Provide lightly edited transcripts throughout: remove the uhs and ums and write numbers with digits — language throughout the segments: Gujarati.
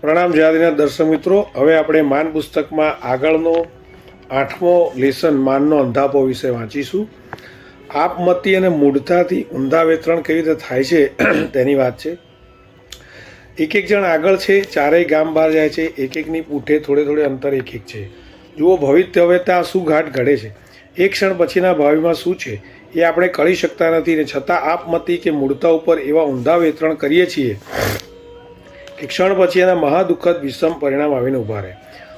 પ્રણામ જાદીના દર્શક મિત્રો, હવે આપણે માન પુસ્તકમાં આગળનો 8મો લેસન માનનો અંધાપો વિશે વાંચીશું. આપમતી અને મૂઢતાથી ઊંધા વેતરણ કેવી રીતે થાય છે તેની વાત છે. એક એક જણ આગળ છે, ચારેય ગામ બહાર જાય છે, એક એકની પૂઠે થોડે થોડે અંતર એક એક છે. જુઓ ભવિતવ્યતા શું ઘાટ ઘડે છે, એક ક્ષણ પછીના ભાવિમાં શું છે એ આપણે કરી શકતા નથી ને છતાં આપમતી કે મૂઢતા ઉપર એવા ઊંધા વેતરણ કરીએ છીએ કે ક્ષણ પછી એના મહાદુઃખદ વિષમ પરિણામ આવીને ઊભા રહે.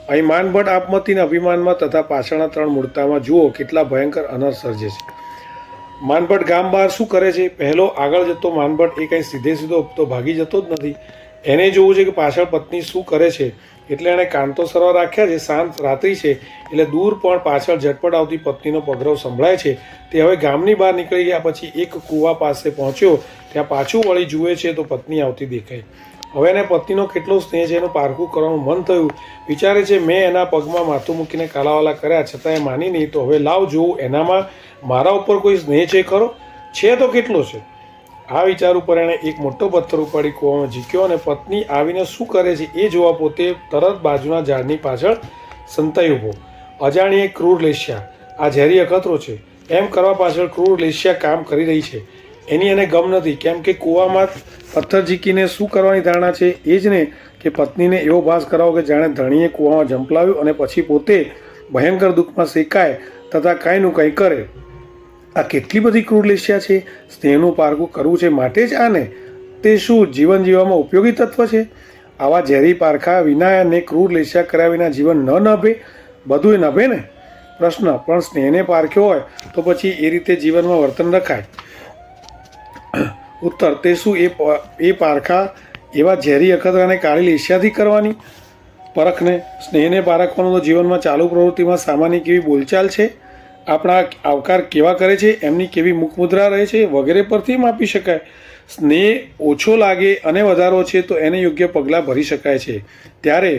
અહીં માનભટ્ટ આપમતીના અભિમાનમાં તથા પાછળના 3 મૂઢતામાં જુઓ કેટલા ભયંકર અનર્થ સર્જે છે. માનભટ્ટ ગામ બહાર શું કરે છે? પહેલો આગળ જતો માનભટ્ટ એ કંઈ સીધે સીધો તો ભાગી જતો જ નથી. એને જોવું છે કે પાછળ પત્ની શું કરે છે. એટલે એણે કાંતો સરવા રાખ્યા છે. શાંત રાત્રિ છે એટલે દૂર પણ પાછળ ઝટપટ આવતી પત્નીનો પગરવ સંભળાય છે. તે હવે ગામની બહાર નીકળી ગયા પછી એક કૂવા પાસે પહોંચ્યો. ત્યાં પાછું વળી જુએ છે તો પત્ની આવતી દેખાય. હવે એને પત્નીનો કેટલો સ્નેહ છે એનું પારખું કરવાનું મન થયું. વિચારે છે મેં એના પગમાં માથું મૂકીને કાલાવાલા કર્યા છતાં એ માની નહીં, તો હવે લાવ જોવું એનામાં મારા ઉપર કોઈ સ્નેહ છે ખરો? છે તો કેટલો છે? આ વિચાર ઉપર એણે એક મોટો પથ્થર ઉપાડી કૂવામાં ઝીક્યો અને પત્ની આવીને શું કરે છે એ જોવા પોતે તરત બાજુના ઝાડની પાછળ સંતાઈ ઊભો. અજાણીએ ક્રૂર લેસ્યા, આ ઝેરી અખતરો છે એમ કરવા પાછળ ક્રૂર લેસ્યા કામ કરી રહી છે. એની એને ગમ નથી, કેમ કે કૂવામાં પથ્થર ઝીકીને શું કરવાની ધારણા છે એ જ ને કે પત્નીને એવો ભાસ કરાવો કે જાણે ધણીએ કૂવામાં ઝંપલાવ્યું અને પછી પોતે ભયંકર દુઃખમાં શેકાય તથા કાંઈનું કંઈ કરે. આ કેટલી બધી ક્રૂર લેસ્યા છે! સ્નેહનું પારખું કરવું છે માટે જ આને. તે શું જીવન જીવવામાં ઉપયોગી તત્વ છે? આવા ઝેરી પારખા વિના અને ક્રૂર લેસ્યા કર્યા વિના જીવન ન નભે? બધું એ નભે ને? પ્રશ્ન: પણ સ્નેહને પારખ્યો હોય તો પછી એ રીતે જીવનમાં વર્તન રખાય? ઉત્તર: તે શું એ પારખા એવા ઝેરી અખતરાને કાળી લેસ્યાથી કરવાની? પરખને સ્નેહને પારખવાનું તો જીવનમાં ચાલુ પ્રવૃત્તિમાં સામાન્ય કેવી બોલચાલ છે, આપણા આવકાર કેવા કરે છે, એમની કેવી મુખમુદ્રા રહે છે વગેરે પરથી માપી શકાય. સ્નેહ ઓછો લાગે અને વધારો છે તો એને યોગ્ય પગલાં ભરી શકાય છે. ત્યારે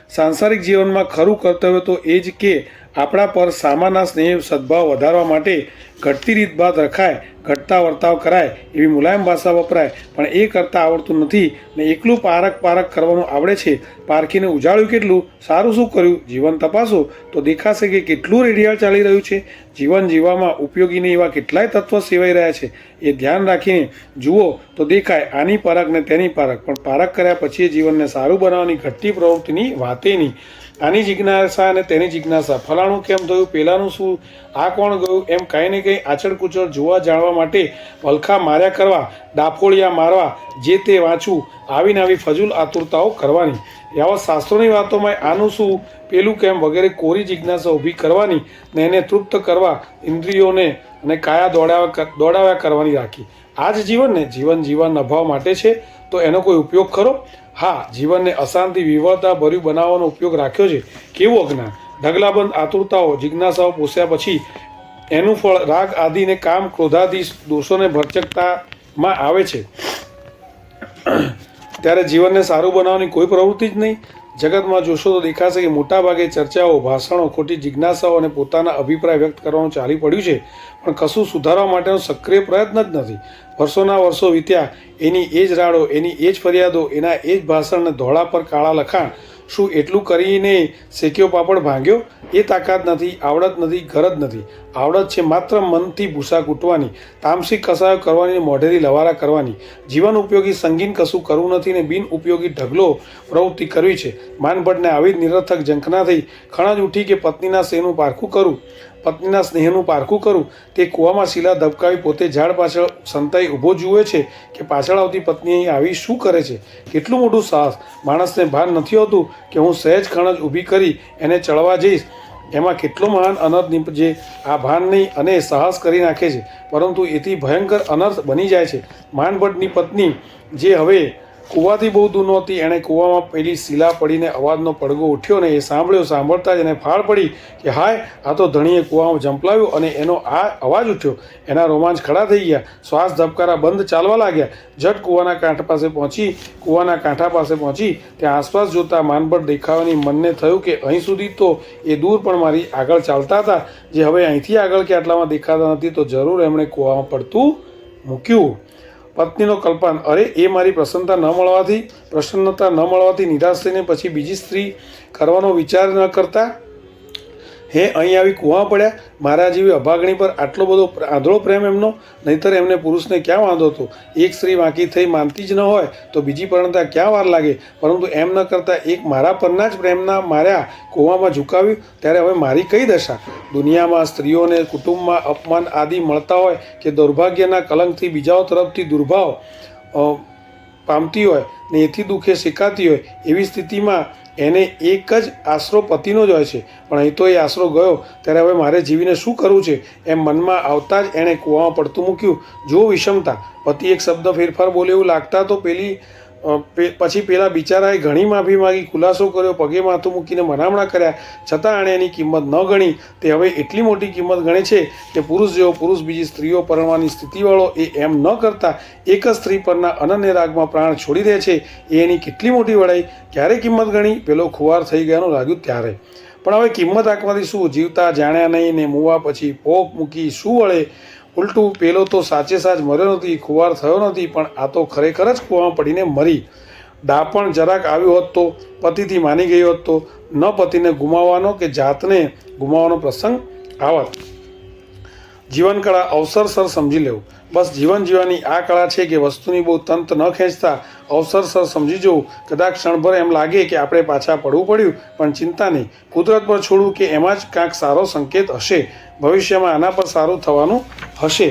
સાંસારિક જીવનમાં ખરું કર્તવ્ય તો એ જ કે આપણા પર સામાના સ્નેહ સદભાવ વધારવા માટે ઘટતી રીતભાત રખાય, ઘટતા વર્તાવ કરાય એવી મુલાયમ ભાષા વપરાય. પણ એ કરતાં આવડતું નથી ને એકલું પારખ કરવાનું આવડે છે. પારખીને ઉજાળ્યું કેટલું, સારું શું કર્યું, જીવન તપાસો તો દેખાશે કે કેટલું રેડિયાળ ચાલી રહ્યું છે. જીવન જીવવામાં ઉપયોગી નહીં એવા કેટલાય તત્વ સેવાઈ રહ્યા છે. એ ધ્યાન રાખીને જુઓ તો દેખાય આની પારખ ને તેની પારખ. પણ પારખ કર્યા પછી જીવનને સારું બનાવવાની ઘટતી પ્રવૃત્તિની વાતે નહીં. આની જિજ્ઞાસા અને તેની જિજ્ઞાસા, ફલાણું કેમ થયું, પેલાનું શું, આ કોણ ગયું, એમ કંઈ ને કંઈ આચળ કુચળ જોવા જાણવા માટે વલખા માર્યા કરવા, ડાફોળિયા મારવા, જે તે વાંચવું, આવીને આવી ફજૂલ આતુરતાઓ કરવાની. એવા શાસ્ત્રોની વાતોમાં આનું શું, પેલું કેમ વગેરે કોરી જિજ્ઞાસા ઊભી કરવાની ને એને તૃપ્ત કરવા ઇન્દ્રિયોને અને કાયા દોડાવ્યા કરવાની રાખી. આ જ જીવનને જીવન જીવવા નભાવ માટે છે તો એનો કોઈ ઉપયોગ ખરો? હા, જીવનને અશાંતિ વિવળતા ભર્યું બનાવવાનો ઉપયોગ રાખ્યો છે. કેવું અજ્ઞાન! ઢગલાબંધ આતુરતાઓ જિજ્ઞાસાઓ પોસ્યા પછી એનું ફળ રાગ આદિને કામ ક્રોધાદી દોષોને ભરચકતામાં આવે છે. ત્યારે જીવનને સારું બનાવવાની કોઈ પ્રવૃત્તિ જ નહીં. જગતમાં જોશો તો દેખાશે કે મોટાભાગે ચર્ચાઓ, ભાષણો, ખોટી જિજ્ઞાસાઓ અને પોતાના અભિપ્રાય વ્યક્ત કરવાનું ચાલી પડ્યું છે, પણ કશું સુધારવા માટેનો સક્રિય પ્રયત્ન જ નથી. વર્ષોના વર્ષો વીત્યા, એની એ જ રાડો, એની એ જ ફરિયાદો, એના એ જ ભાષણને ધોળા પર કાળા લખાણ. શું એટલું કરીને શેક્યો પાપડ ભાંગ્યો? એ તાકાત નથી, આવડત નથી, ગરજ નથી. આવડત છે માત્ર મનથી ભૂસા કૂટવાની, તામસિક કસાયો કરવાની, મોઢેથી લવારા કરવાની. જીવન ઉપયોગી સંગીન કશું કરવું નથી ને બિન ઉપયોગી ઢગલો પ્રવૃત્તિ કરવી છે. માનભટ્ટને આવી જ નિરર્થક ઝંખના થઈ. ખણજ ઉઠી કે પત્નીના સ્નેહનું પારખું કરું, પત્નીના સ્નેહનું પારખું કરું. તે કૂવામાં શીલા ધબકાવી પોતે ઝાડ પાછળ સંતાઈ ઊભો જુએ છે કે પાછળ આવતી પત્ની અહીં આવી શું કરે છે. કેટલું મોટું સાહસ! માણસને ભાન નથી હોતું કે હું સહેજ ખણજ ઊભી કરી એને ચડવા જઈશ એમાં કેટલો મહાન અનર્થ નીપજે. આ ભાન નહીં અને સાહસ કરી નાખે છે, પરંતુ એથી ભયંકર અનર્થ બની જાય છે. માનભટ્ટની પત્ની જે હવે કૂવાથી બહુ દૂર નહોતી, એણે કૂવામાં પેલી શીલા પડીને અવાજનો પડઘો ઉઠ્યો ને એ સાંભળતા જ એને ફાળ પડી કે હાય, આ તો ધણીએ કૂવામાં ઝંપલાવ્યું અને એનો આ અવાજ ઉઠ્યો. એના રોમાંચ ખડા થઈ ગયા, શ્વાસ ધબકારા બંધ ચાલવા લાગ્યા. ઝટ કૂવાના કાંઠા પાસે પહોંચી ત્યાં આસપાસ જોતા માનભટ્ટ દેખાવાની મનને થયું કે અહીં સુધી તો એ દૂર પણ મારી આગળ ચાલતા હતા, જે હવે અહીંથી આગળ કે આટલામાં દેખાતા નથી, તો જરૂર એમણે કૂવામાં પડતું મૂક્યું. પત્નીનો કલ્પાન, અરે એ મારી પ્રસન્નતા ન મળવાથી નિરાશ થઈને પછી બીજી સ્ત્રી કરવાનો વિચાર ન કરતા હે અહીં આવી કૂવા પડ્યા. મારા જેવી અભાગણી પર આટલો બધો આંધળો પ્રેમ એમનો. નહીંતર એમને પુરુષને ક્યાં વાંધો હતો? એક સ્ત્રી વાંકી થઈ માનતી જ ન હોય તો બીજી પરણતા ક્યાં વાર લાગે? પરંતુ એમ ન કરતાં એક મારા પરના જ પ્રેમના માર્યા કૂવામાં ઝુકાવ્યું. ત્યારે હવે મારી કઈ દશા? દુનિયામાં સ્ત્રીઓને કુટુંબમાં અપમાન આદિ મળતા હોય કે દુર્ભાગ્યના કલંકથી બીજાઓ તરફથી દુર્ભાવ પામતી હોય ને એથી દુઃખે શીખાતી હોય, એવી સ્થિતિમાં એને એક જ આશરો પતિનો જ હોય છે. પણ અહીં તો એ આશરો ગયો, ત્યારે હવે મારે જીવીને શું કરવું છે એમ મનમાં આવતા જ એણે કૂવામાં પડતું મૂક્યું. જો વિષમતા! પતિ એક શબ્દ ફેરફાર બોલે એવું લાગતા તો પછી પેલા બિચારાએ ઘણી માફી માગી, ખુલાસો કર્યો, પગે માથું મૂકીને મનામણા કર્યા, છતાં એણે એની કિંમત ન ગણી. તે હવે એટલી મોટી કિંમત ગણે છે કે પુરુષ જેવો પુરુષ બીજી સ્ત્રીઓ પરણવાની સ્થિતિવાળો એ એમ ન કરતા એક જ સ્ત્રી પરના અનન્ય રાગમાં પ્રાણ છોડી દે છે. એ એની કેટલી મોટી વડાઈ! ક્યારે કિંમત ગણી? પેલો ખુવાર થઈ ગયાનું લાગ્યું ત્યારે. પણ હવે કિંમત આંકવાથી શું? જીવતા જાણ્યા નહીં ને મુવા પછી પોક મૂકી શું વળે? ઉલટું પેલો તો સાચે સાચ મર્યો નથી, ખુવાર થયો નથી, પણ આ તો ખરેખર જ કૂવામાં પડીને મરી. ડાપણ જરાક આવ્યું હોત તો, પતિથી માની ગઈ હોત તો ન પતિને ગુમાવવાનો કે જાતને ગુમાવવાનો પ્રસંગ આવત. જીવન કળા અવસરસર સમજી લેવું. બસ જીવન જીવવાની આ કળા છે કે વસ્તુની બહુ તંત ન ખેંચતા અવસરસર સમજી જવું. કદાચ ક્ષણભર એમ લાગે કે આપણે પાછા પડવું પડ્યું, પણ ચિંતા નહીં. કુદરત પર છોડવું કે એમાં જ કાંઈક સારો સંકેત હશે. ભવિષ્યમાં આના પર સારું થવાનું હશે.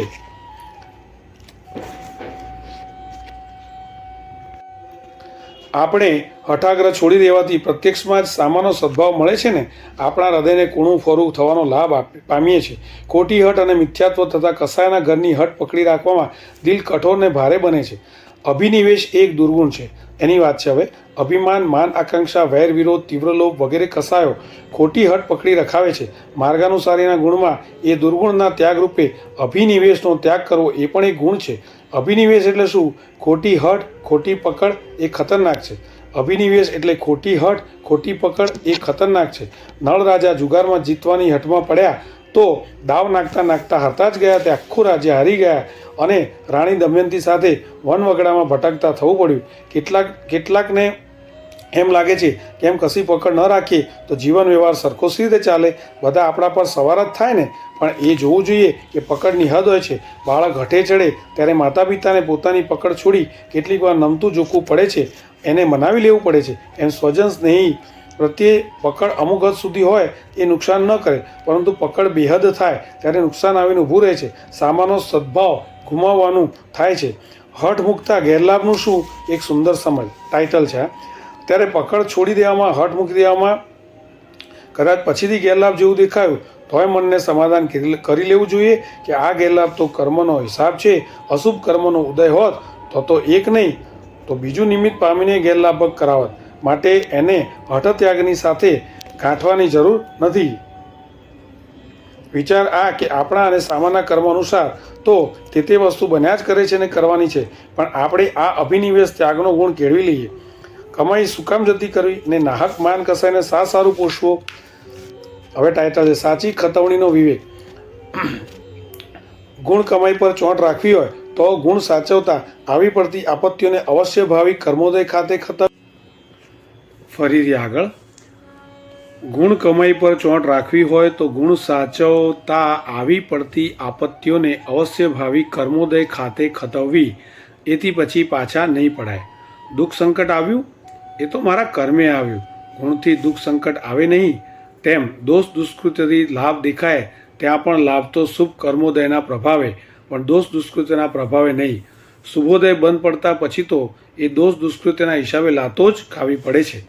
આપણે હઠાગ્રહ છોડી દેવાથી પ્રત્યક્ષમાં જ સામાનો સદ્ભાવ મળે છે ને. આપણા હૃદયને કૂણું ફોરું થવાનો લાભ પામીએ છીએ. ખોટી હઠ અને મિથ્યાત્વ તથા કસાયના ઘરની હઠ પકડી રાખવામાં દિલ કઠોર ને ભારે બને છે. અભિનિવેશ એક દુર્ગુણ છે. એની વાત છે હવે. અભિમાન, માન, આકાંક્ષા, વેર વિરોધ, તીવ્ર લોભ વગેરે કસાયો ખોટી હઠ પકડી રખાવે છે. માર્ગાનુસારીના ગુણમાં એ દુર્ગુણના ત્યાગ રૂપે અભિનિવેશનો ત્યાગ કરવો એ પણ એક ગુણ છે. અભિનિવેશ એટલે શું? ખોટી હઠ, ખોટી પકડ એ ખતરનાક છે. અભિનિવેશ એટલે ખોટી હઠ, ખોટી પકડ એ ખતરનાક છે. નળ રાજા જુગારમાં જીતવાની હઠમાં પડ્યા તો દાવ નાખતા નાખતા હારતા જ ગયા. તે આખું રાજ્ય હારી ગયા અને રાણી દમયંતી સાથે વનવગડામાં ભટકતા થવું પડ્યું. કેટલાકને એમ લાગે છે કે એમ કશી પકડ ન રાખીએ તો જીવન વ્યવહાર સરખો સી રીતે ચાલે? બધા આપણા પર સવાર જ થાય ને. પણ એ જોવું જોઈએ કે પકડની હદ હોય છે. બાળક હઠે ચડે ત્યારે માતા પિતાને પોતાની પકડ છોડી કેટલીક વાર નમતું જોખવું પડે છે, એને મનાવી લેવું પડે છે. એમ સ્વજન સ્નેહી પ્રત્યે પકડ અમુક હદ સુધી હોય એ નુકસાન ન કરે, પરંતુ પકડ બેહદ થાય ત્યારે નુકસાન આવીને ઊભું રહે છે. સામાનો સદ્ભાવ ગુમાવવાનું થાય છે. હઠ મૂકતા ગેરલાભનું શું? એક સુંદર સમજ ટાઇટલ છે. ત્યારે પકડ છોડી દેવામાં, હઠ મૂકી દેવામાં કદાચ પછીથી ગેરલાભ જેવું દેખાયું તોય મનને સમાધાન કરી લેવું જોઈએ કે આ ગેરલાભ તો કર્મનો હિસાબ છે. અશુભ કર્મનો ઉદય હોત તો એક નહીં તો બીજું નિમિત્ત પામીને ગેરલાભ કરાવત. માટે એને હઠત્યાગની સાથે ગાંઠવાની જરૂર નથી. વિચાર આ કે આપણા અને સામાના કર્મ અનુસાર તો તે વસ્તુ બન્યા જ કરે છે અને કરવાની છે. પણ આપણે આ અભિનિવેશ ત્યાગનો ગુણ કેળવી લઈએ. કમાઈ સુકામ જતી કરવી ને નાહક માન કસાઈને સારું પોષવો. હવે ટાઇટલ છે સાચી ખતવણીનો વિવેક. ગુણ કમાઈ પર ચોંટ રાખવી હોય તો ગુણ સાચવતા આવી પડતી આપત્તિઓને અવશ્ય ભાવિ કર્મોદય ખાતે ફરીથી આગળ. ગુણ કમાઈ પર ચોંટ રાખવી હોય તો ગુણ સાચવતા આવી પડતી આપત્તિઓને અવશ્ય ભાવિ કર્મોદય ખાતે ખતવવી. એથી પછી પાછા નહીં પડાય. દુઃખ સંકટ આવ્યું એ તો મારા કર્મે આવ્યું. ગુણથી દુઃખ સંકટ આવે નહીં. તેમ દોષ દુષ્કૃત્યથી લાભ દેખાય ત્યાં પણ લાભ તો શુભ કર્મોદયના પ્રભાવે, પણ દોષ દુષ્કૃત્યના પ્રભાવે નહીં. શુભોદય બંધ પડતા પછી તો એ દોષ દુષ્કૃત્યના હિસાબે લાતો જ ખાવી પડે છે.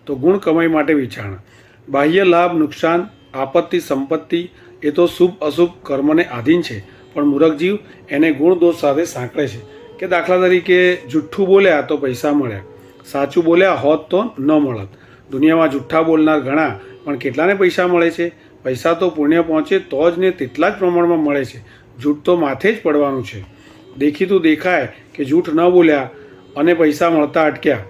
તો ગુણ કમાઈ માટે વિચારણા. બાહ્ય લાભ, નુકસાન, આપત્તિ, સંપત્તિ એ તો શુભ અશુભ કર્મને આધીન છે, પણ મૂરખ જીવ એને ગુણ દોષ સાથે સાંકળે છે. કે દાખલા તરીકે જુઠ્ઠું બોલ્યા તો પૈસા મળ્યા, સાચું બોલ્યા હોત તો ન મળત. દુનિયામાં જુઠ્ઠા બોલનાર ઘણા, પણ કેટલાને પૈસા મળે છે? પૈસા તો પુણ્ય પહોંચે તો જ ને તેટલા જ પ્રમાણમાં મળે છે. જૂઠ તો માથે જ પડવાનું છે. દેખીતું દેખાય કે જૂઠ ન બોલ્યા અને પૈસા મળતા અટક્યા.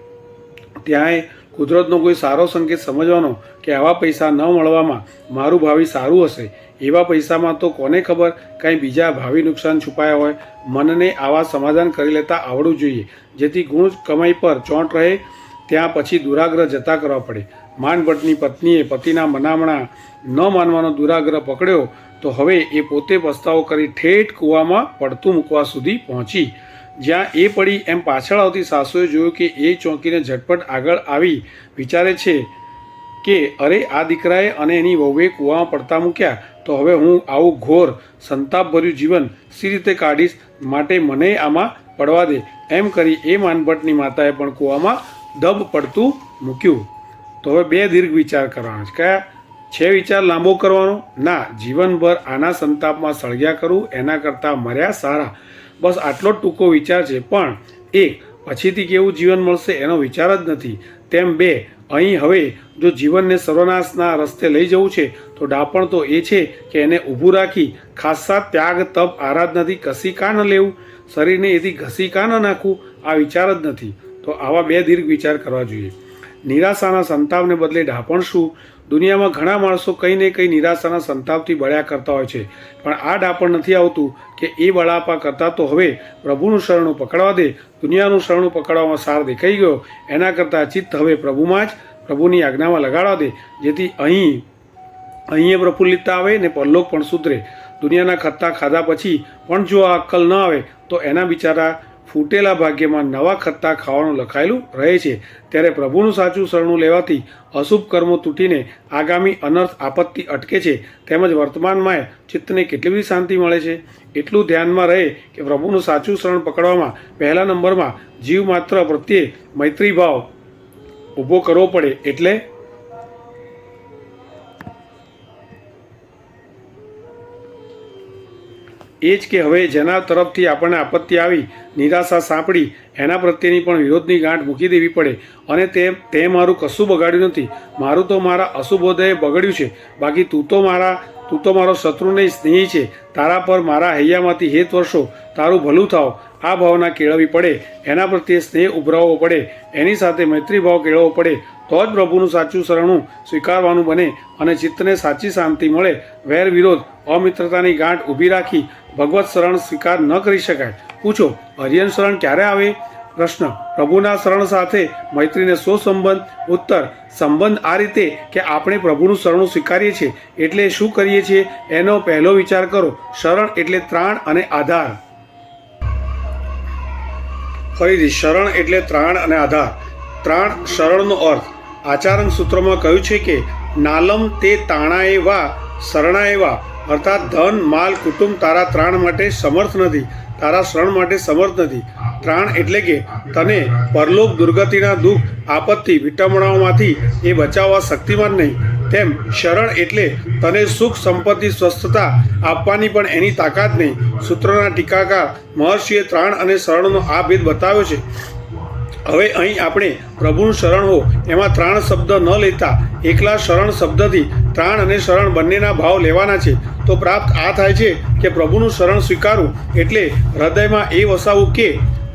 ત્યાંય કુદરતનો કોઈ સારો સંકેત સમજવાનો કે આવા પૈસા ન મળવામાં મારું ભાવિ સારું હશે. એવા પૈસામાં તો કોને ખબર કાંઈ બીજા ભાવિ નુકસાન છુપાયા હોય. મનને આવા સમાધાન કરી લેતા આવડવું જોઈએ, જેથી ગુણ કમાઈ પર ચોંટ રહે, ત્યાં પછી દુરાગ્રહ જતા કરવા પડે. માનભટ્ટની પત્નીએ પતિના મનામણા ન માનવાનો દુરાગ્રહ પકડ્યો તો હવે એ પોતે પસ્તાવો કરી ઠેઠ કૂવામાં પડતું મૂકવા સુધી પહોંચી. જ્યાં એ પડી એમ પાછળ આવતી સાસુએ જોયું કે એ ચોંકીને ઝટપટ આગળ આવી વિચારે છે કે અરે આ દીકરાએ અને એની વહુએ કૂવામાં પડતા મૂક્યા, તો હવે હું આવું ઘોર સંતાપભર્યું જીવન સી રીતે કાઢીશ, માટે મને આમાં પડવા દે. એમ કરી એ માનભટ્ટની માતાએ પણ કૂવામાં દબ પડતું મૂક્યું. તો હવે બે દીર્ઘ વિચાર કરવાના છે. કયા છે વિચાર લાંબો કરવાનો? ના, જીવનભર આના સંતાપમાં સળગ્યા કરું એના કરતાં મર્યા સારા. બસ આટલો જ ટૂંકો વિચાર છે. પણ એક, પછીથી કેવું જીવન મળશે એનો વિચાર જ નથી. તેમ બે, અહીં હવે જો જીવનને સર્વનાશના રસ્તે લઈ જવું છે તો ડાપણ તો એ છે કે એને ઊભું રાખી ખાસ્સા ત્યાગ તપ આરાધનાથી કસી કા ન લેવું, શરીરને એથી ઘસી કા ન નાખવું, આ વિચાર જ નથી. તો આવા બે દીર્ઘ વિચાર કરવા જોઈએ. નિરાશાના સંતાપને બદલે ડાપણ શું? દુનિયામાં ઘણા માણસો કંઈ ને કંઈ નિરાશાના સંતાપથી બળ્યા કરતા હોય છે, પણ આ ડાપણ નથી આવતું કે એ બળાપા કરતાં તો હવે પ્રભુનું શરણું પકડવા દે. દુનિયાનું શરણું પકડવામાં સાર દેખાઈ ગયો, એના કરતાં ચિત્ત હવે પ્રભુમાં જ, પ્રભુની આજ્ઞામાં લગાડવા દે, જેથી અહીં પ્રફુલ્લિતતા આવે ને પરલોક પણ સુધરે. દુનિયાના ખત્તા ખાધા પછી પણ જો આ અક્કલ ન આવે તો એના બિચારા ફૂટેલા ભાગ્યમાં નવા ખત્તા ખાવાનું લખાયેલું રહે છે. ત્યારે પ્રભુનું સાચું શરણું લેવાથી અશુભ કર્મો તૂટીને આગામી અનર્થ આપત્તિ અટકે છે, તેમજ વર્તમાનમાં ચિત્તને કેટલી બધી શાંતિ મળે છે. એટલું ધ્યાનમાં રહે કે પ્રભુનું સાચું શરણ પકડવામાં પહેલા નંબરમાં જીવ માત્ર પ્રત્યે મૈત્રી ભાવ ઊભો કરવો પડે. એટલે એ જ કે હવે જેના તરફથી આપણને આપત્તિ આવી, નિરાશા સાંપડી, એના પ્રત્યેની પણ વિરોધની ગાંઠ મૂકી દેવી પડે. અને તે મારું કશું બગાડ્યું નથી, મારું તો મારા અશુભોદયે બગડ્યું છે. બાકી તું તો મારો શત્રુ નહીં, સ્નેહી છે. તારા પર મારા હૈયામાંથી હેત વર્ષો, તારું ભલું થાવ, આ ભાવના કેળવવી પડે. એના પ્રત્યે સ્નેહ ઉભરાવવો પડે, એની સાથે મૈત્રી ભાવ કેળવવો પડે. તો જ પ્રભુનું સાચું શરણું સ્વીકારવાનું બને અને ચિત્તને સાચી શાંતિ મળે. વેર વિરોધ, અમિત્રતાની ગાંઠ ઊભી રાખી ભગવત શરણ સ્વીકાર ન કરી શકાય. પૂછો, હરિયન શરણ ક્યારે આવે? પ્રશ્ન, પ્રભુના શરણ સાથે મૈત્રીને શો સંબંધ? ઉત્તર, સંબંધ આ રીતે કે આપણે પ્રભુનું શરણું સ્વીકારીએ છીએ એટલે શું કરીએ છીએ એનો પહેલો વિચાર કરો. શરણ એટલે ત્રાણ અને આધાર. ફરીથી, શરણ એટલે ત્રાણ અને આધાર. ત્રાણ, શરણનો અર્થ આચારણ સૂત્રમાં કહ્યું છે કે નાલમ તે તાણાએ વા શરણાએ વા, અર્થાત ધન, માલ, કુટુંબ તારા ત્રાણ માટે સમર્થ નથી, તારા શરણ માટે સમર્થ નથી. ત્રાણ એટલે કે તને પરલોક દુર્ગતિના દુઃખ, આપત્તિ, વિટંબણાઓમાંથી એ બચાવવા શક્તિમાન નહીં. તેમ શરણ એટલે તને સુખ, સંપત્તિ, સ્વસ્થતા આપવાની પણ એની તાકાત નહીં. સૂત્રના ટીકાકાર મહર્ષિએ ત્રાણ અને શરણનો આ ભેદ બતાવ્યો છે. હવે અહીં આપણે પ્રભુનું શરણ હો એમાં ત્રાણ શબ્દ ન લેતા એકલા શરણ શબ્દથી ત્રાણ અને શરણ બંનેના ભાવ લેવાના છે. તો પ્રાપ્ત આ થાય છે કે પ્રભુનું શરણ સ્વીકારવું એટલે હૃદયમાં એ વસાવવું કે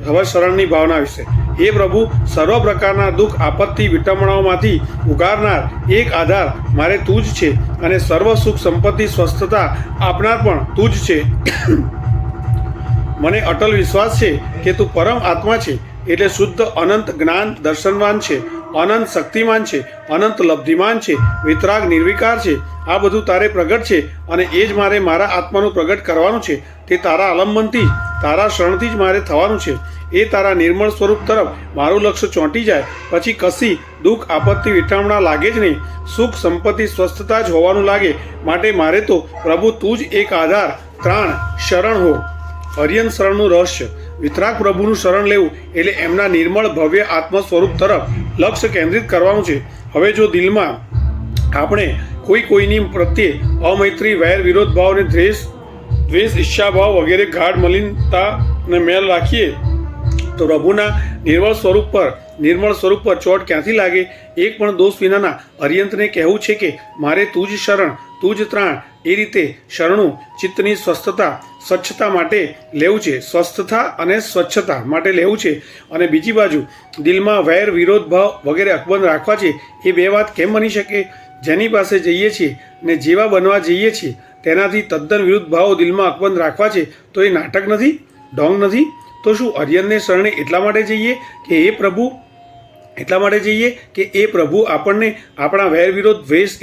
હવે શરણની ભાવના વિશે, એ પ્રભુ સર્વ પ્રકારના દુઃખ, આપત્તિ, વિટંબણાઓમાંથી ઉગારનાર એક આધાર મારે તું જ છે, અને સર્વ સુખ, સંપત્તિ, સ્વસ્થતા આપનાર પણ તું જ છે. મને અટલ વિશ્વાસ છે કે તું પરમ આત્મા છે, એટલે શુદ્ધ અનંત જ્ઞાન દર્શનવાન છે, અનંત શક્તિમાન છે, અનંત લબ્ધિમાન છે, વિતરાગ નિર્વિકાર છે. આ બધું તારે પ્રગટ છે અને એ જ મારે મારા આત્માનું પ્રગટ કરવાનું છે. તે તારા અવલંબનથી જ, તારા શરણથી જ મારે થવાનું છે. એ તારા નિર્મળ સ્વરૂપ તરફ મારું લક્ષ્ય ચોંટી જાય પછી કશી દુઃખ, આપત્તિ, વિટંબણા લાગે જ નહીં. સુખ, સંપત્તિ, સ્વસ્થતા જ હોવાનું લાગે. માટે મારે તો પ્રભુ તું જ એક આધાર, ત્રાણ, શરણ હો. હરિયન શરણનું રહસ્ય, વિતરાગ પ્રભુનું શરણ લેવું એટલે એમના નિર્મળ ભવ્ય આત્મ સ્વરૂપ તરફ લક્ષ્ય કેન્દ્રિત કરવાનું છે. હવે જો દિલમાં આપણે કોઈની પ્રત્યે અમૈત્રી, વેર, વિરોધ ભાવ અને દ્વેષ, ઈર્ષ્યાભાવ વગેરે ગાઢ મલિનતાને મેલ રાખીએ તો પ્રભુના નિર્મળ સ્વરૂપ પર ચોટ ક્યાંથી લાગે? એક પણ દોષ વિનાના હરિયંતને કહેવું છે કે મારે તું જ શરણ, તું જ ત્રાણ. એ રીતે શરણું ચિત્તની સ્વચ્છતા માટે લેવું છે, સ્વસ્થતા અને સ્વચ્છતા માટે લેવું છે. અને બીજી બાજુ દિલમાં વેર, વિરોધ ભાવ વગેરે અકબંધ રાખવા છે. એ બે વાત કેમ બની શકે? જેની પાસે જઈએ છીએ ને જેવા બનવા જઈએ છીએ તેનાથી તદ્દન વિરુદ્ધ ભાવો દિલમાં અકબંધ રાખવા છે તો એ નાટક નથી, ઢોંગ નથી? તો શું અરિયનને શરણે એટલા માટે જઈએ કે એ પ્રભુ આપણને આપણા વેર વિરોધ દ્વેષ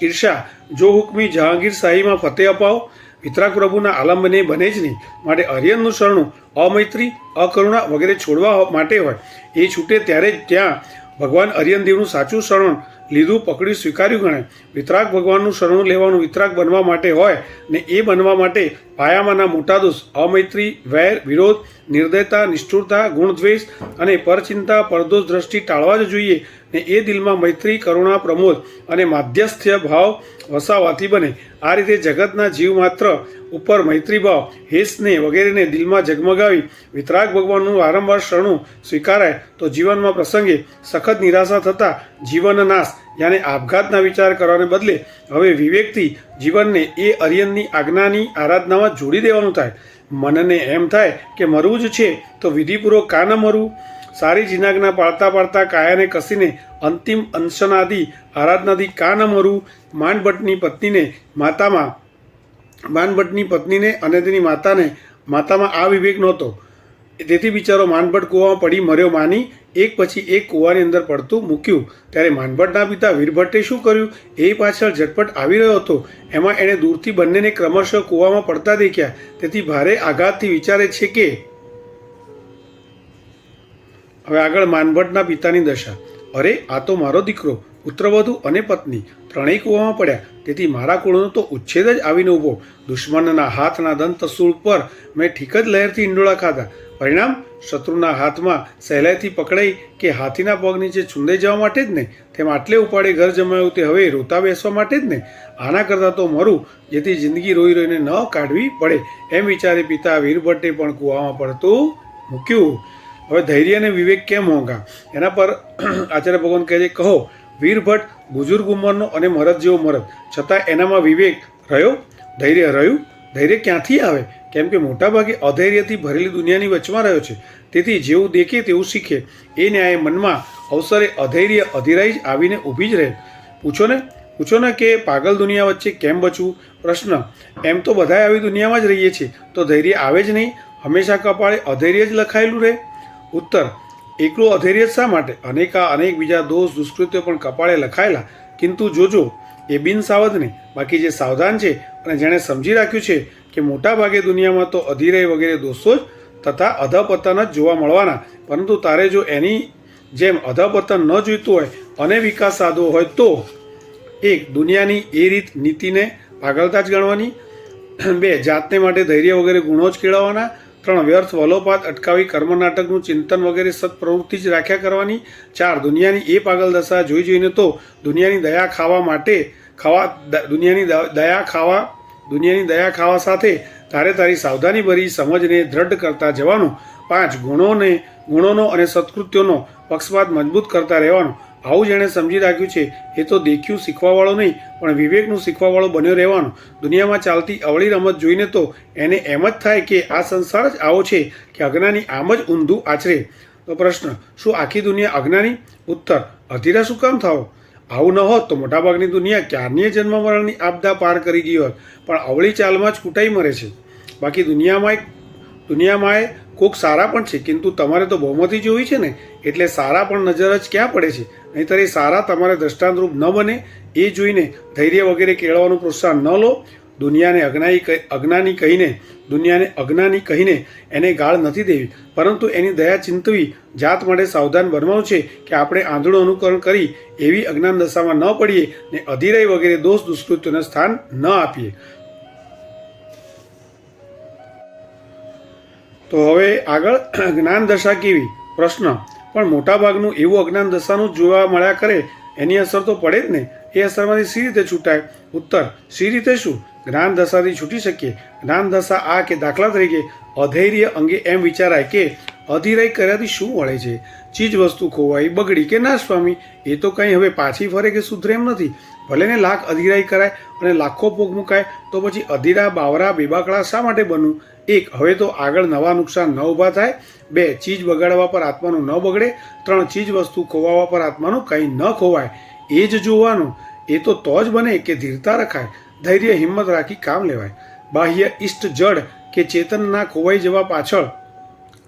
ઈર્ષા જો હુકમી જહાંગીર શાહીમાં ફતેહ અપાવો? વિતરાગ પ્રભુના આલંબને બને જ નહીં. માટે અરિયનનું શરણું અમૈત્રી, અકરુણા વગેરે છોડવા માટે હોય. એ છૂટે ત્યારે જ ત્યાં ભગવાન અરિયનદેવનું સાચું શરણ લીધું, પકડ્યું, સ્વીકાર્યું ગણાય. વિતરાગ ભગવાનનું શરણું લેવાનું વિતરાગ બનવા માટે હોય ને એ બનવા માટે પાયામાંના મોટા દોષ અમૈત્રી, વેર, વિરોધ, નિર્દયતા, નિષ્ઠુરતા, ગુણદ્વેષ અને પરચિંતા, પરદોષ દ્રષ્ટિ ટાળવા જ જોઈએ ને એ દિલમાં મૈત્રી, કરુણા, પ્રમોદ અને માધ્યસ્થ્ય ભાવ વસાવાથી બને. આ રીતે જગતના જીવ માત્ર ઉપર મૈત્રી ભાવ, હેસને વગેરેને દિલમાં જગમગાવી વિતરાગ ભગવાનનું વારંવાર શરણું સ્વીકારાય તો જીવનમાં પ્રસંગે સખત નિરાશા થતાં જીવન નાશ યાને આપઘાતના વિચાર કરવાને બદલે હવે વિવેકથી જીવનને એ અરિયનની આજ્ઞાની આરાધનામાં જોડી દેવાનું થાય. મનને એમ થાય કે મરવું જ છે તો વિધિપૂર્વક કા ન મરવું? સારી જીનાજ્ઞા પાળતા કાયાને કસીને અંતિમ અંશનાદિ આરાધનાથી કા ન મરવું? માનભટ્ટની પત્નીને અને તેની માતામાં આ વિવેક નહોતો. તેથી બિચારો માનભટ્ટ કૂવામાં પડી મર્યો માની એક પછી એક કૂવાની અંદર પડતું મૂક્યું. ત્યારે માનભટ્ટના પિતા વીરભટ્ટે શું કર્યું? એ પાછળ ઝટપટ આવી રહ્યો હતો. એમાં એણે દૂરથી બંનેને ક્રમશઃ કૂવામાં પડતા દેખ્યા. તેથી ભારે આઘાતથી વિચારે છે કે હવે આગળ માનભટ્ટના પિતાની દશા. અરે, આ તો મારો દીકરો, પુત્રવધુ અને પત્ની ત્રણેય કૂવામાં પડ્યા. તેથી મારા કુળનો તો ઉચ્છેદ જ આવીને ઊભો. દુશ્મનના હાથના દંતસૂળ પર મેં ઠીક જ લહેરથી ઈંડોળા ખાધા. પરિણામ શત્રુના હાથમાં સહેલાઈથી પકડાઈ કે હાથીના પગ નીચે છુંદાઈ જવા માટે જ ને? તેમ આટલે ઉપાડે ઘર જમાયું તે હવે રોતા બેસવા માટે જ ને? આના કરતાં તો મરું, જેથી જિંદગી રોઈ રોઈને ન કાઢવી પડે. એમ વિચારી પિતા વીરભટ્ટે પણ કૂવામાં પડતું મૂક્યું. હવે ધૈર્ય અને વિવેક કેમ હોંગા? એના પર આચાર્ય ભગવાન કહે છે, કહો વીરભટ્ટ બુજુર્ગ ઉંમરનો અને મરદ જેવો મરદ, છતાં એનામાં વિવેક રહ્યો, ધૈર્ય રહ્યું? ધૈર્ય ક્યાંથી આવે? કેમ કે મોટાભાગે અધૈર્યથી ભરેલી દુનિયાની વચમાં રહ્યો છે. તેથી જેવું દેખે તેવું શીખે. એ ન્યાય મનમાં અવસરે અધૈર્ય અધિરાઈ જ આવીને ઊભી જ રહે. પૂછો ને કે પાગલ દુનિયા વચ્ચે કેમ બચવું? પ્રશ્ન. એમ તો બધાય આવી દુનિયામાં જ રહીએ છીએ, તો ધૈર્ય આવે જ નહીં? હંમેશા કપાળે અધૈર્ય જ લખાયેલું રહે? ઉત્તર. એકલું અધૈર્ય જ શા માટે? અનેક બીજા દોષ દુષ્કૃત્યો પણ કપાળે લખાયેલા. કિંતુ જોજો, એ બિન સાવધને. બાકી જે સાવધાન છે અને જેણે સમજી રાખ્યું છે કે મોટા ભાગે દુનિયામાં તો અધિરાય વગેરે દોષો જ તથા અધપતન જ જોવા મળવાના, પરંતુ તારે જો એની જેમ અધપતન ન જોઈતું હોય અને વિકાસ સાધવો હોય તો 1. દુનિયાની એ રીત નીતિને પાગલતા જ ગણવાની. 2. જાતને માટે ધૈર્ય વગેરે ગુણો જ કેળવવાના. 3. વ્યર્થ વલોપાત અટકાવી કર્મ નાટકનું ચિંતન વગેરે સત્પ્રવૃત્તિ જ રાખ્યા કરવાની. 4. દુનિયાની એ પાગલ દશા જોઈને તો દુનિયાની દયા ખાવા સાથે તારી સાવધાની ભરી સમજને દ્રઢ કરતા જવાનું. 5. ગુણોનો અને સત્કૃત્યોનો પક્ષપાત મજબૂત કરતા રહેવાનો. આવું જેણે સમજી રાખ્યું છે એ તો દેખ્યું શીખવાવાળો નહીં પણ વિવેકનું શીખવાવાળો બન્યો રહેવાનો. દુનિયામાં ચાલતી અવળી રમત જોઈને તો એને એમ જ થાય કે આ સંસાર જ આવો છે કે અજ્ઞાની આમ જ ઊંધું આચરે. તો પ્રશ્ન, શું આખી દુનિયા અજ્ઞાની? ઉત્તર. અધીરા શું કામ થાવ? આવું ન હોત તો મોટાભાગની દુનિયા ક્યારની જન્મ મરણની આપદા પાર કરી ગઈ હોત, પણ અવળી ચાલમાં જ કૂટાઈ મરે છે. બાકી દુનિયામાં કોક સારા પણ છે, કિંતુ તમારે તો બહુમતી જોવી છે ને, એટલે સારા પણ નજર જ ક્યાં પડે છે. નહીંતર એ સારા તમારે દ્રષ્ટાંતરૂપ ન બને એ જોઈને ધૈર્ય વગેરે કેળવવાનું પ્રોત્સાહન ન લો. દુનિયાને અજ્ઞાની કહીને એને ગાળ નથી દેવી, પરંતુ એની દયા ચિંતવી, જાત માટે સાવધાન બનવાનું છે કે આપણે આંધળું અનુકરણ કરી એવી અજ્ઞાન દશામાં ન પડીએ ને અધિરાઈ વગેરે દોષ દુષ્કૃત્યોને સ્થાન ન આપીએ. તો હવે આગળ જ્ઞાન દશા કેવી? પ્રશ્ન. પણ મોટાભાગનું એવું અજ્ઞાન દશાનું જોવા મળ્યા કરે, એની અસર તો પડે જ ને. એ અસરમાંથી શી રીતે છૂટાય? ઉત્તર. શી રીતે શું? જ્ઞાન દશાથી છૂટી શકીએ. જ્ઞાન દશા આ કે દાખલા તરીકે અધૈર્ય અંગે એમ વિચારાય કે અધિરાઈ કર્યાથી શું વળે છે? ચીજ વસ્તુ ખોવાઈ, બગડી કે નાશ પામી, એ તો કંઈ હવે પાછી ફરે કે સુધરે એમ નથી. ભલે ને લાખ અધિરાઈ કરાય અને લાખો પોગ મુકાય, તો પછી અધીરા બાવરા બેબાકડા શા માટે બનવું? 1. હવે તો આગળ નવા નુકસાન ન ઊભા થાય. 2. ચીજ બગાડવા પર આત્માનું ન બગડે. 3. ચીજ વસ્તુ ખોવાવા પર આત્માનું કંઈ ન ખોવાય. એ જ જોવાનું. એ તો જ બને કે ધીરતા રખાય. ધૈર્ય હિંમત રાખી કામ લેવાય. બાહ્ય ઇષ્ટ જડ કે ચેતનના ખોવાઈ જવા પાછળ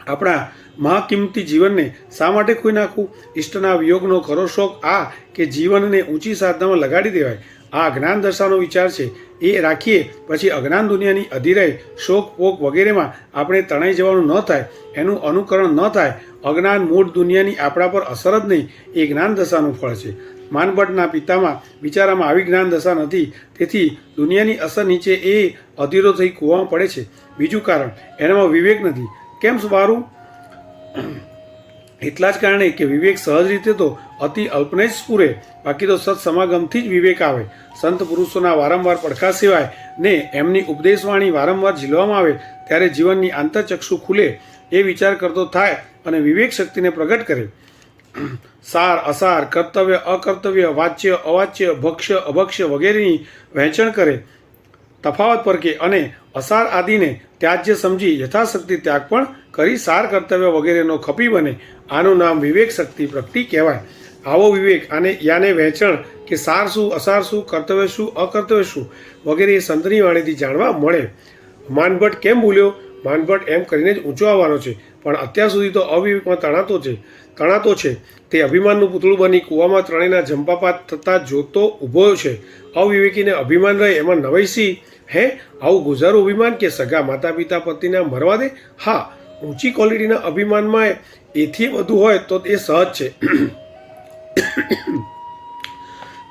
આપણા મહાકિંમતી જીવનને શા માટે ખોઈ નાખવું? ઇષ્ટના વિયોગનો ખરો શોખ આ કે જીવનને ઊંચી સાધનામાં લગાડી દેવાય. આ જ્ઞાન દશાનો વિચાર છે. એ રાખીએ પછી અજ્ઞાન દુનિયાની અધિરાય શોક પોક વગેરેમાં આપણે તણાઈ જવાનું ન થાય, એનું અનુકરણ ન થાય. અજ્ઞાન મૂળ દુનિયાની આપણા પર અસર જ નહીં, એ જ્ઞાન દશાનું ફળ છે. માનભટ્ટના પિતામાં બિચારામાં આવી જ્ઞાન દશા નથી, તેથી દુનિયાની અસર નીચે એ અધીરો થઈ કૂવામાં પડે છે. બીજું કારણ, એનામાં વિવેક નથી. કેમ વારું? એટલા જ કારણે કે વિવેક સહજ રીતે તો અતિ અલ્પને જ સ્ફુરે, બાકી તો સત્સમાગમથી જ વિવેક આવે. સંત પુરુષોના વારંવાર પડખા સિવાય ને એમની ઉપદેશવાણી વારંવાર ઝીલવામાં આવે ત્યારે જીવનની આંતરચક્ષુ ખુલે, એ વિચાર કરતો થાય અને વિવેક શક્તિને પ્રગટ કરે. સાર અસાર, કર્તવ્ય અકર્તવ્ય, વાચ્ય અવાચ્ય, ભક્ષ્ય અભક્ષ્ય વગેરેની વહેંચણ કરે, તફાવત પરખે અને અસાર આદિને ત્યાજ્ય સમજી યથાશક્તિ ત્યાગ પણ કરી સાર કર્તવ્ય વગેરેનો ખપી બને. આનું નામ વિવેક શક્તિ પ્રગતિ કહેવાય. આવો વિવેક યાને વહેંચણ કે સાર શું, અસાર શું, કર્તવ્ય શું, અકર્તવ્ય શું વગેરે એ સંતની વાણીથી જાણવા મળે. માનભટ્ટ કેમ ભૂલ્યો? માનભટ્ટ એમ કરીને જ ઊંચો આવવાનો છે, પણ અત્યાર સુધી તો અવિવેકમાં તણાતો છે. તે અભિમાનનું પૂતળું બની કૂવામાં ત્રણેયના જંપાપાત થતાં જોતો ઊભો છે. અવિવેકીને અભિમાન રહે એમાં નવાઈસી હે? આવું ગુજારું અભિમાન કે સગા માતા પિતા પતિના મરવા દે? હા, ઊંચી ક્વોલિટીના અભિમાનમાં એથી વધુ હોય તો એ સહજ છે.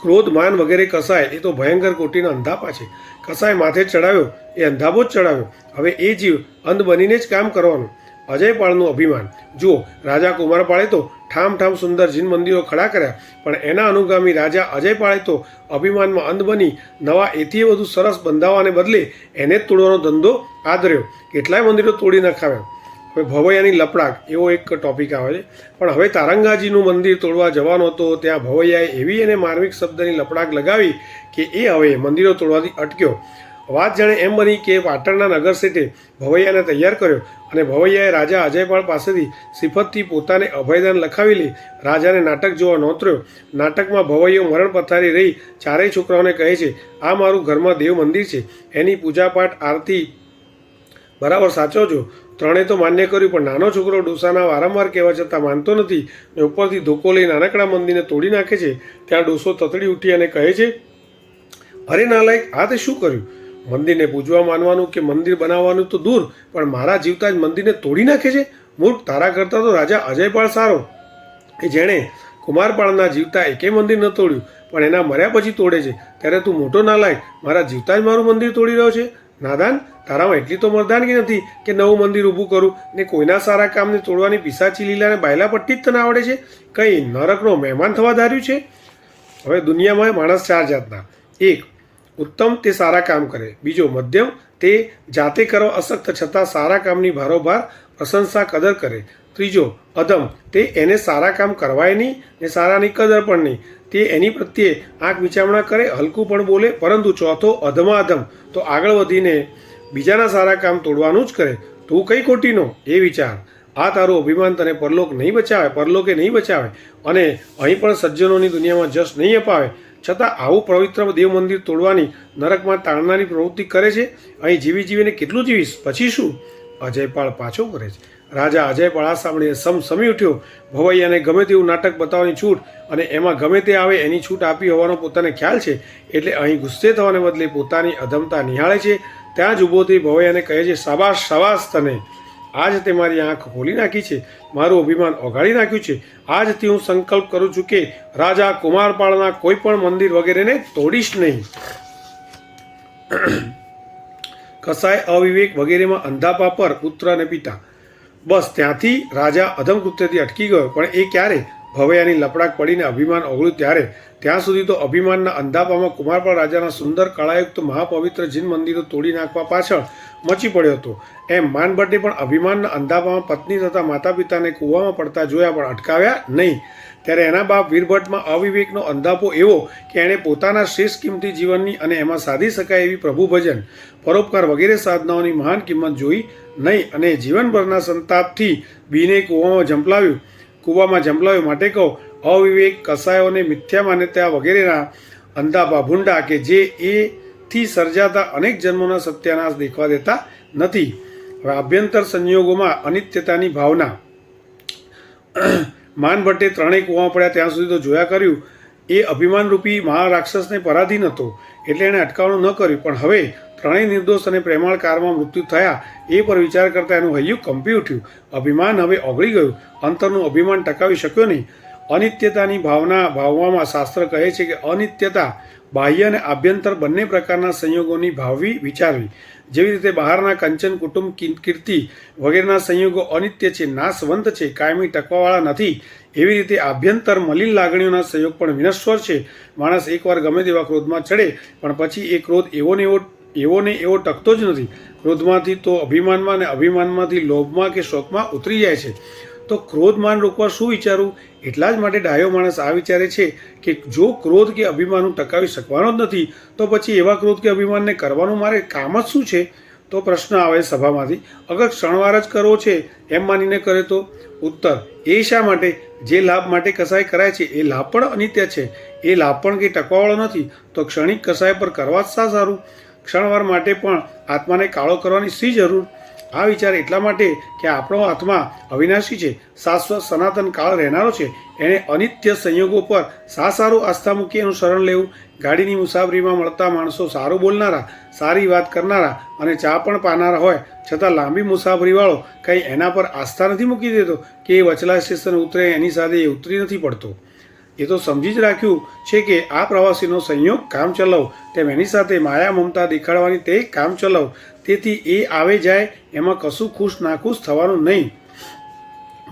ક્રોધ માન વગેરે કસાય એ તો ભયંકર કોટીના અંધાપા છે. કસાય માથે ચડાવ્યો એ અંધાપો જ ચડાવ્યો. હવે એ જીવ અંધ બનીને જ કામ કરવાનું. અજયપાળનું અભિમાન જુઓ. રાજા કુમારપાળે તો ઠામ ઠામ સુંદર જીન મંદિરો ખડા કર્યા, પણ એના અનુગામી રાજા અજયપાળે તો અભિમાનમાં અંધ બની નવા એથી વધુ સરસ બંધાવાને બદલે એને જ તોડવાનો ધંધો આદર્યો. કેટલાય મંદિરો તોડી નખાવ્યા. હવે ભવૈયાની લપડાક એવો એક ટોપિક આવે છે, પણ હવે તારંગાજીનું મંદિર તોડવા જવાનો હતો, ત્યાં ભવૈયાએ એવી એને માર્મિક શબ્દની લપડાક લગાવી કે એ હવે મંદિરો તોડવાથી અટક્યો. વાત જાણે એમ બની કે પાટણના નગર શેઠે ભવૈયાને તૈયાર કર્યો અને ભવૈયાએ રાજા અજયપાળ પાસેથી સિફતથી પોતાને અભયદાન લખાવી લઈ રાજાને નાટક જોવા નોતર્યો. નાટકમાં ભવૈયો મરણ પથારી રહી ચારેય છોકરાઓને કહે છે, આ મારું ઘરમાં દેવ મંદિર છે, એની પૂજાપાઠ આરતી બરાબર સાચવજો. ત્રણે તો માન્ય કર્યું, પણ નાનો છોકરો ડોસાના વારંવાર કહેવા છતાં માનતો નથી ને ઉપરથી ધોકો લઈ નાનકડા મંદિરને તોડી નાખે છે. ત્યાં ડોસો તતડી ઉઠી અને કહે છે, અરે નાલાયક, આ તે શું કર્યું? મંદિરને પૂજવા માનવાનું કે મંદિર બનાવવાનું તો દૂર, પણ મારા જીવતા જ મંદિરને તોડી નાખે છે. મૂર્ખ, તારા કરતાં તો રાજા અજયપાળ સારો, કે જેણે કુમારપાળના જીવતા એકે મંદિર ન તોડ્યું, પણ એના મર્યા પછી તોડે છે. ત્યારે તું મોટો નાલાયક મારા જીવતા જ મારું મંદિર તોડી રહ્યો છે. નાદાન, તારામાં એટલી તો મરદાનગી નથી કે નવું મંદિર ઊભું કરું ને કોઈના સારા કામને તોડવાની પિસાચી લીલાને બાયલા પટ્ટી જ તને આવડે છે? કંઈ નરકનો મહેમાન થવા ધાર્યું છે? હવે દુનિયામાં માણસ ચાર જાતના. એક, ઉત્તમ, તે સારા કામ કરે. બીજો, મધ્યમ, તે જાતે કરવા અશક્ત છતાં સારા કામની ભારોભાર પ્રશંસા કદર કરે. ત્રીજો, અધમ, તે એને સારા કામ કરવાય નહીં ને સારાની કદર પણ નહીં, તે એની પ્રત્યે આંખ વિચારણા કરે, હલકું પણ બોલે. પરંતુ ચોથો, અધમા અધમ, તો આગળ વધીને બીજાના સારા કામ તોડવાનું જ કરે. તું કઈ ખોટીનો એ વિચાર. આ તારું અભિમાન તને પરલોકે નહીં બચાવે અને અહીં પણ સજ્જનોની દુનિયામાં જશ નહીં અપાવે. છતાં આવું પવિત્ર દેવ મંદિર તોડવાની નરકમાં તાણનારી પ્રવૃત્તિ કરે છે. અહીં જીવીને કેટલું જીવીશ, પછી શું? અજયપાળ પાછો કરે છે. રાજા અજયપાળ આ સાંભળીને સમી ઉઠ્યો. ભવૈયાને ગમે તેવું નાટક બતાવવાની છૂટ અને એમાં ગમે તે આવે એની છૂટ આપી હોવાનો પોતાને ખ્યાલ છે, એટલે અહીં ગુસ્સે થવાને બદલે પોતાની અધમતા નિહાળે છે. ત્યાં જ ઊભો થઈ ભવૈયાને કહે છે, શાબાશ શાબાશ તને, આજ તે મારી આંખ ખોલી નાખી છે, મારું અભિમાન ઓગાળી નાખ્યું છે. આજથી હું સંકલ્પ કરું છું કે રાજા કુમારપાળના કોઈ પણ મંદિર વગેરેને તોડીશ નહીં. કસાય, અવિવેક વગેરેમાં અંધાપા પર પુત્ર અને પિતા. બસ ત્યાંથી રાજા અધમ કૃત્યથી અટકી ગયો. પણ એ ક્યારે? ભવૈયાની લપડાક પડીને અભિમાન ઓગળ્યું ત્યારે. ત્યાં સુધી તો અભિમાનના અંધાપામાં કુમારપાળ રાજાના સુંદર કળાયુક્ત મહાપવિત્ર જીન મંદિરો તોડી નાખવા પાછળ મચી પડ્યો હતો. એમ માનભટ્ટે પણ અભિમાનના અંધાપામાં પત્ની તથા માતા પિતાને કૂવામાં પડતા જોયા, પણ અટકાવ્યા નહીં. ત્યારે એના બાપ વીરભટ્ટમાં અવિવેકનો અંધાપો એવો કે એણે પોતાના શ્રેષ્ઠ કિંમતી જીવનની અને એમાં સાધી શકાય એવી પ્રભુ ભજન, પરોપકાર વગેરે સાધનાઓની મહાન કિંમત જોઈ નહીં અને જીવનભરના સંતાપથી બીને કૂવામાં ઝંપલાવ્યો. માટે કહો, અવિવેક, કસાયોને મિથ્યા માન્યતા વગેરેના અંધાપા ભૂંડા કે જે તેથી સર્જાતા અનેક જન્મોના સત્યાનાશ દેખવા દેતા નથી. હવે આભ્યંતર સંયોગોમાં અનિત્યતાની ભાવના. માન ભટ્ટે ત્રણેય કૂવા પડ્યા ત્યાં સુધી તો જોયા કર્યું. એ અભિમાનરૂપી મહારાક્ષસને પરાધીન હતો એટલે એણે અટકાવવાનું ન કર્યું. પણ હવે ત્રણેય નિર્દોષ અને પ્રેમાળ કારમાં મૃત્યુ થયા એ પર વિચાર કરતાં એનું હૈયું કંપી ઉઠ્યું. અભિમાન હવે ઓગળી ગયું. અંતરનું અભિમાન ટકાવી શક્યો નહીં. અનિત્યતાની ભાવવામાં શાસ્ત્ર કહે છે કે અનિત્યતા બાહ્ય અને આભ્યંતર બંને પ્રકારના સંયોગોની ભાવવી વિચારવી. જેવી રીતે બહારના કંચન, કુટુંબ, કીર્તિ વગેરેના સંયોગો અનિત્ય છે, નાશવંત છે, કાયમી ટકવાવાળા નથી, એવી રીતે આભ્યંતર મલિન લાગણીઓના સંયોગ પણ વિનશ્વર છે. માણસ એકવાર ગમે તેવા ક્રોધમાં ચડે પણ પછી એ ક્રોધ એવો ને એવો ટકતો જ નથી. ક્રોધમાંથી તો અભિમાનમાં અને અભિમાનમાંથી લોભમાં કે શોકમાં ઉતરી જાય છે. તો ક્રોધમાન રોકવા શું વિચારવું? એટલા જ માટે ડાયો માણસ આ વિચારે છે કે જો ક્રોધ કે અભિમાન ટકાવી શકવાનો જ નથી તો પછી એવા ક્રોધ કે અભિમાનને કરવાનું મારે કામ જ શું છે? તો પ્રશ્ન આવે સભામાંથી, અગર ક્ષણવાર જ કરવો છે એમ માનીને કરે તો? ઉત્તર, એ શા માટે? જે લાભ માટે કસાય કરાય છે એ લાભ પણ અનિત્ય છે. એ લાભ પણ કંઈ ટકવાવાળો નથી. તો ક્ષણિક કસાય પર કરવા જ શા સારું? ક્ષણવાર માટે પણ આત્માને કાળો કરવાની શી જરૂર? આ વિચાર એટલા માટે કે આપણો આત્મા અવિનાશી છે, શાશ્વત સનાતન કાળ રહેનારો છે. એણે અનિત્ય સંયોગો પર શા સારું આસ્થા મૂકી એનું શરણ લેવું? ગાડીની મુસાફરીમાં મળતા માણસો સારું બોલનારા, સારી વાત કરનારા અને ચા પણ પાનારા હોય છતાં લાંબી મુસાફરીવાળો કંઈ એના પર આસ્થા નથી મૂકી દેતો કે એ વચલા સ્ટેશન ઉતરે એની સાથે એ ઉતરી નથી પડતો. એ તો સમજી જ રાખ્યું છે કે આ પ્રવાસીનો સંયોગ કામ ચલાવ, તેમ એની સાથે માયા મમતા દેખાડવાની તે કામ ચલાવ. તેથી એ આવે જાય એમાં કશું ખુશ નાખુશ થવાનું નહીં.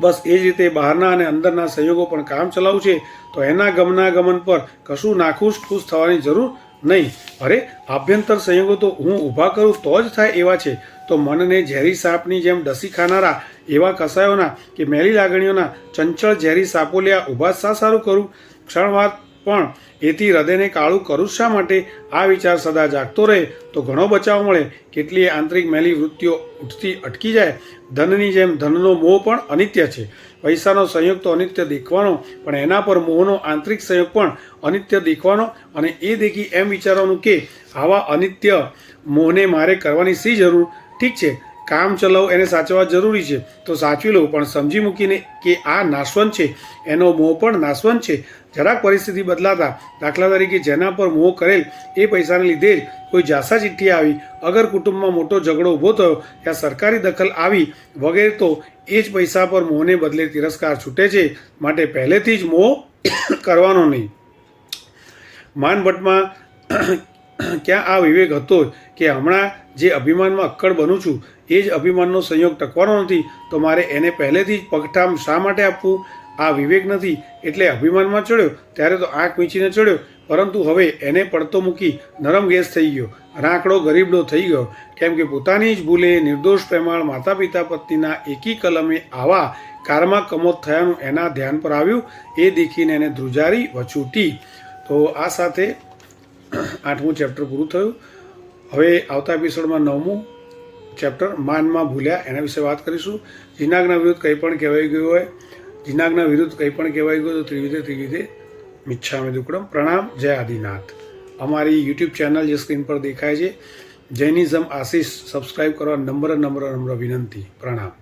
બસ એ જ રીતે બહારના અને અંદરના સંયોગો પણ કામ ચલાવવું છે તો એના ગમન પર કશું નાખુશ ખુશ થવાની જરૂર નહીં. અરે આભ્યંતર સંયોગો તો હું ઊભા કરું તો જ થાય એવા છે. તો મનને ઝેરી સાપની જેમ ડસી ખાનારા એવા કસાયોના કે મેલી લાગણીઓના ચંચળ ઝેરી સાપોલિયા ઊભા શા સારું કરું? ક્ષણવાર પણ એથી હૃદયને કાળું કરું શા માટે? આ વિચાર સદા જાગતો રહે તો ઘણો બચાવ મળે. કેટલીય આંતરિક મેલી વૃત્તિઓ ઉઠતી અટકી જાય. ધનની જેમ ધનનો મોહ પણ અનિત્ય છે. પૈસાનો સંયોગ તો અનિત્ય દેખવાનો, પણ એના પર મોહનો આંતરિક સંયોગ પણ અનિત્ય દેખવાનો અને એ દેખી એમ વિચારવાનું કે આવા અનિત્ય મોહને મારે કરવાની શી જરૂર? ઠીક છે, કામ ચલાવ એને સાચવા જરૂરી છે તો સાચવી લો, પણ સમજી મૂકીને કે આ નાશવંત છે, એનો મોહ પણ નાશવંત છે. જરાક પરિસ્થિતિ બદલાતા, દાખલા તરીકે જેના પર મોહ કરેલ એ પૈસાને લીધે જ કોઈ જાસા ચિઠ્ઠી આવી, અગર કુટુંબમાં મોટો ઝઘડો ઊભો થયો, ત્યાં સરકારી દખલ આવી વગેરે, તો એ જ પૈસા પર મોહને બદલે તિરસ્કાર છૂટે છે. માટે પહેલેથી જ મોહ કરવાનો નહીં. માન ભટ્ટમાં ક્યાં આ વિવેક હતો કે હમણાં જે અભિમાનમાં અક્કડ બનું છું એ જ અભિમાનનો સંયોગ ટકવાનો નથી તો મારે એને પહેલેથી જ પગઠામ શા માટે આપવું? આ વિવેક નથી એટલે અભિમાનમાં ચડ્યો ત્યારે તો આંખ મીચીને ચડ્યો, પરંતુ હવે એને પડતો મૂકી નરમ ગેસ થઈ ગયો, રાંકડો ગરીબડો થઈ ગયો. કેમ કે પોતાની જ ભૂલે નિર્દોષ પ્રેમાળ માતા પિતા પત્નીના એકી કલમે આવા કારમાં કમોદ થયાનું એના ધ્યાન પર આવ્યું. એ દેખીને એને ધ્રુજારી વછૂટી. તો આ સાથે 8મું ચેપ્ટર પૂરું થયું. હવે આવતા એપિસોડમાં 9મું ચેપ્ટર માનમાં ભૂલ્યા એના વિશે વાત કરીશું. જીનાગના વિરુદ્ધ કંઈ પણ કહેવાઈ ગયું હોય, જીનાગના વિરુદ્ધ કંઈ પણ કહેવાઈ ગયું તો ત્રિવિધે મિચ્છામિ દુક્કડમ. પ્રણામ. જય આદિનાથ. અમારી યુટ્યુબ ચેનલ જે સ્ક્રીન પર દેખાય છે જૈનિઝમ આશીષ, સબસ્ક્રાઈબ કરવા નમ્ર વિનંતી. પ્રણામ.